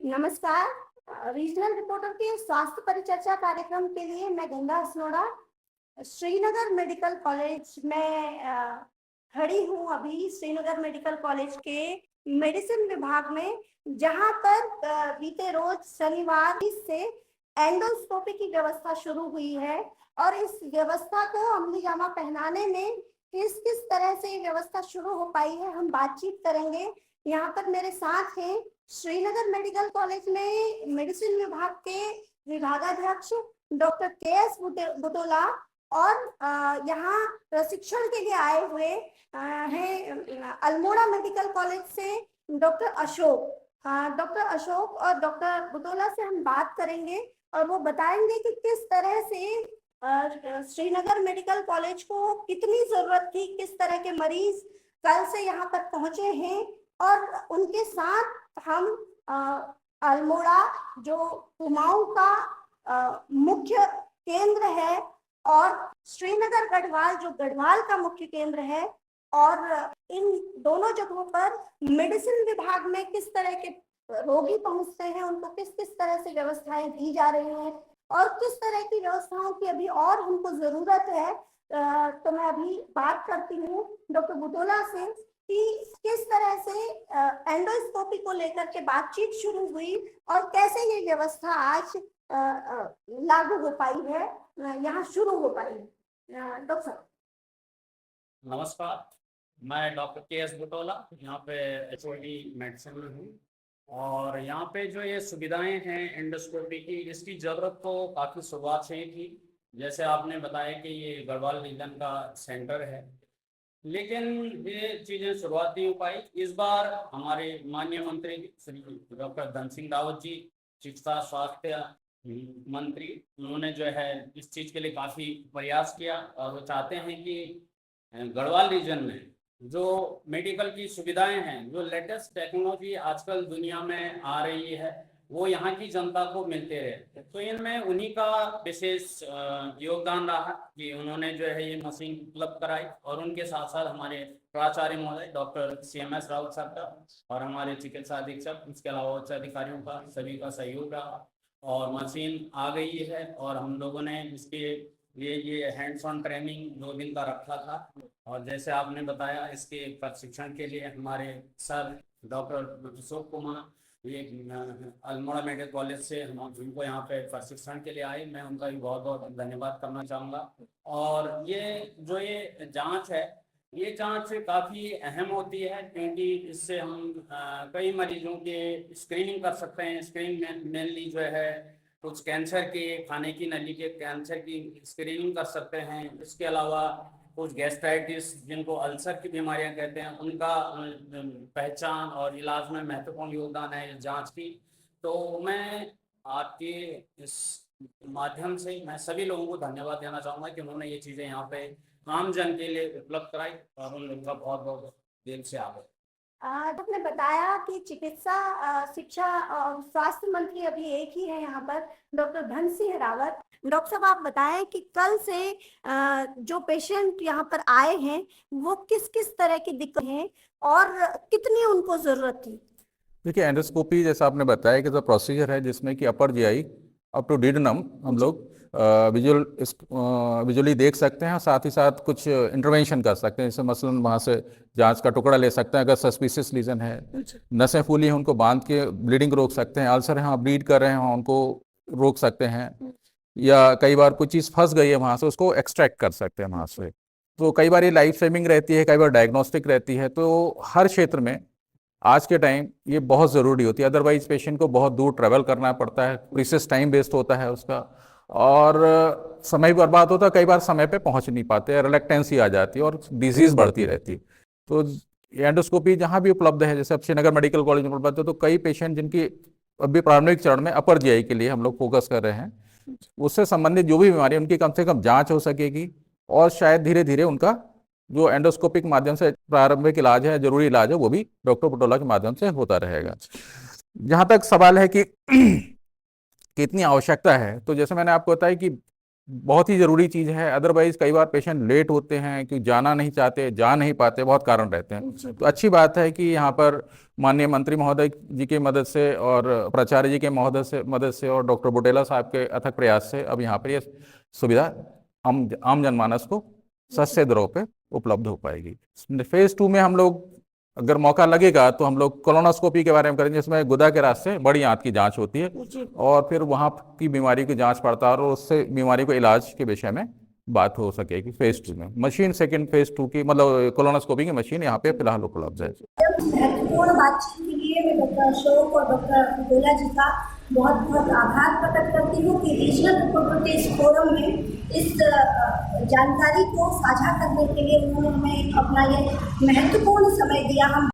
नमस्कार। Regional reporter के स्वास्थ्य परिचर्चा कार्यक्रम के लिए मैं गंगा हसनोड़ा श्रीनगर मेडिकल कॉलेज में खड़ी हूँ। अभी श्रीनगर मेडिकल कॉलेज के मेडिसिन विभाग में, जहां पर बीते रोज शनिवार से एंडोस्कोपी की व्यवस्था शुरू हुई है और इस व्यवस्था को अमली जामा पहनाने में किस किस तरह से ये व्यवस्था शुरू हो पाई है, हम बातचीत करेंगे। यहाँ पर मेरे साथ हैं श्रीनगर मेडिकल कॉलेज में मेडिसिन विभाग के विभागाध्यक्ष डॉक्टर के.एस. बुटोला और यहाँ प्रशिक्षण के लिए आए हुए हैं अल्मोड़ा मेडिकल कॉलेज से डॉक्टर अशोक। डॉक्टर अशोक और डॉक्टर बुटोला से हम बात करेंगे और वो बताएंगे कि किस तरह से श्रीनगर मेडिकल कॉलेज को कितनी जरूरत थी, किस तरह के मरीज कल से यहाँ पर पहुंचे हैं। और उनके साथ हम अल्मोड़ा जो कुमाऊं का मुख्य केंद्र है और श्रीनगर गढ़वाल जो गढ़वाल का मुख्य केंद्र है, और इन दोनों जगहों पर मेडिसिन विभाग में किस तरह के रोगी पहुंचते हैं, उनको किस किस तरह से व्यवस्थाएं दी जा रही हैं और किस तरह की व्यवस्थाओं की अभी और हमको जरूरत है। तो मैं अभी बात करती हूँ डॉक्टर बुटोला से कि किस तरह से एंडोस्कोपी को लेकर के बातचीत शुरू हुई और कैसे ये व्यवस्था आज लागू हो पाई है, यहाँ शुरू हो पाई है। डॉक्टर साहब नमस्कार, मैं डॉक्टर के.एस. बुटोला यहाँ पे एचओडी मेडिसिन में हूँ। और यहाँ पे जो ये सुविधाएं हैं एंडोस्कोपी की, इसकी ज़रूरत तो काफ़ी शुरुआत से ही थी। जैसे आपने बताया कि ये गढ़वाल रीजन का सेंटर है, लेकिन ये चीज़ें शुरुआत नहीं हो पाई। इस बार हमारे माननीय मंत्री श्री डॉक्टर धन सिंह रावत जी, चिकित्सा स्वास्थ्य मंत्री, उन्होंने जो है इस चीज़ के लिए काफ़ी प्रयास किया और वो चाहते हैं कि गढ़वाल रीजन में जो मेडिकल की सुविधाएं हैं, जो लेटेस्ट टेक्नोलॉजी आजकल दुनिया में आ रही है, वो यहाँ की जनता को मिलते रहे। तो इनमें उन्हीं का विशेष योगदान रहा कि उन्होंने जो है ये मशीन उपलब्ध कराई और उनके साथ साथ हमारे प्राचार्य महोदय डॉक्टर CMS रावत साहब का और हमारे चिकित्सा अधीक्षक, इसके अलावा उच्च अधिकारियों का, सभी का सहयोग रहा और मशीन आ गई है। और हम लोगों ने इसके ये हैंड्स ऑन ट्रेनिंग 2 दिन का रखा था और जैसे आपने बताया इसके प्रशिक्षण के लिए हमारे सर डॉक्टर अशोक कुमार, ये अल्मोड़ा मेडिकल कॉलेज से हम उनको यहाँ पे प्रशिक्षण के लिए आए, मैं उनका भी बहुत बहुत धन्यवाद करना चाहूँगा। और ये जो ये जांच है, ये जांच काफ़ी अहम होती है क्योंकि इससे हम कई मरीजों के स्क्रीनिंग कर सकते हैं। स्क्रीनिंग मेनली जो है कुछ कैंसर के, खाने की नली के कैंसर की स्क्रीनिंग कर सकते हैं। इसके अलावा कुछ गैस्ट्राइटिस, जिनको अल्सर की बीमारियां कहते हैं, उनका पहचान और इलाज में महत्वपूर्ण योगदान है इस जांच की। तो मैं आपके इस माध्यम से मैं सभी लोगों को धन्यवाद देना चाहूँगा कि उन्होंने ये चीज़ें यहाँ पे आम जन के लिए उपलब्ध कराई और उन लोगों का बहुत बहुत दिल से आभार। आपने बताया कि चिकित्सा शिक्षा और स्वास्थ्य मंत्री अभी एक ही है यहाँ पर, डॉक्टर धन सिंह रावत। डॉक्टर साहब आप बताएं कि कल से जो पेशेंट यहाँ पर आए हैं वो किस किस तरह की दिक्कत है और कितनी उनको जरूरत थी। देखिए, एंडोस्कोपी जैसा आपने बताया कि जो प्रोसीजर है जिसमें कि अपर जीआई अप टू डिडनम हम लोग विजुअली देख सकते हैं, साथ ही साथ कुछ इंटरवेंशन कर सकते हैं। जैसे मसलन वहाँ से जांच का टुकड़ा ले सकते हैं, अगर सस्पिशियस लीजन है, नसें फूली हैं उनको बांध के ब्लीडिंग रोक सकते हैं, अल्सर है ब्लीड कर रहे हैं उनको रोक सकते हैं, या कई बार कोई चीज़ फंस गई है वहाँ से उसको एक्सट्रैक्ट कर सकते हैं वहाँ से। तो कई बार ये लाइफ सेविंग रहती है, कई बार डायग्नोस्टिक रहती है। तो हर क्षेत्र में आज के टाइम ये बहुत ज़रूरी होती है, अदरवाइज पेशेंट को बहुत दूर ट्रैवल करना पड़ता है, प्रीसियस टाइम वेस्ट होता है उसका और समय बर्बाद होता है। कई बार समय पे पहुंच नहीं पाते, रिलेक्टेंसी आ जाती है और डिजीज़ बढ़ती रहती है। तो एंडोस्कोपी जहाँ भी उपलब्ध है, जैसे अब श्रीनगर मेडिकल कॉलेज में उपलब्ध है, तो कई पेशेंट जिनकी अभी प्रारंभिक चरण में अपर जीआई के लिए हम लोग फोकस कर रहे हैं, उससे संबंधित जो भी बीमारी उनकी कम से कम जाँच हो सकेगी और शायद धीरे धीरे उनका जो एंडोस्कोपिक माध्यम से प्रारंभिक इलाज है, जरूरी इलाज है, वो भी डॉक्टर बुटोला के माध्यम से होता रहेगा। जहाँ तक सवाल है कि कितनी आवश्यकता है, तो जैसे मैंने आपको बताया कि बहुत ही ज़रूरी चीज़ है। अदरवाइज कई बार पेशेंट लेट होते हैं कि जाना नहीं चाहते, जा नहीं पाते, बहुत कारण रहते हैं। तो अच्छी बात है कि यहाँ पर माननीय मंत्री महोदय जी की मदद से और प्राचार्य जी के मदद से और डॉक्टर बुटेला साहब के अथक प्रयास से अब यहाँ पर ये सुविधा आम जनमानस को सस्ते दरों पे उपलब्ध हो पाएगी। फेज 2 में हम लोग अगर मौका लगेगा तो हम लोग कोलोनोस्कोपी के बारे में करेंगे, जिसमें गुदा के रास्ते बड़ी आंत की जांच होती है और फिर वहाँ की बीमारी की जांच पड़ताल और उससे बीमारी को इलाज के विषय में बात हो सकेगी। फेज 2 में मशीन सेकंड फेज 2 की मतलब कोलोनोस्कोपी की मशीन यहाँ पे फिलहाल उपलब्ध है। महत्वपूर्ण बातचीत के लिए मैं डॉक्टर अशोक और डॉक्टर बुटेला जी का बहुत बहुत आभार प्रकट करती हूँ कि रीजनल हिपोक्रेटिस फोरम में इस जानकारी को साझा करने के लिए उन्होंने हमें अपना ये महत्वपूर्ण समय दिया। हम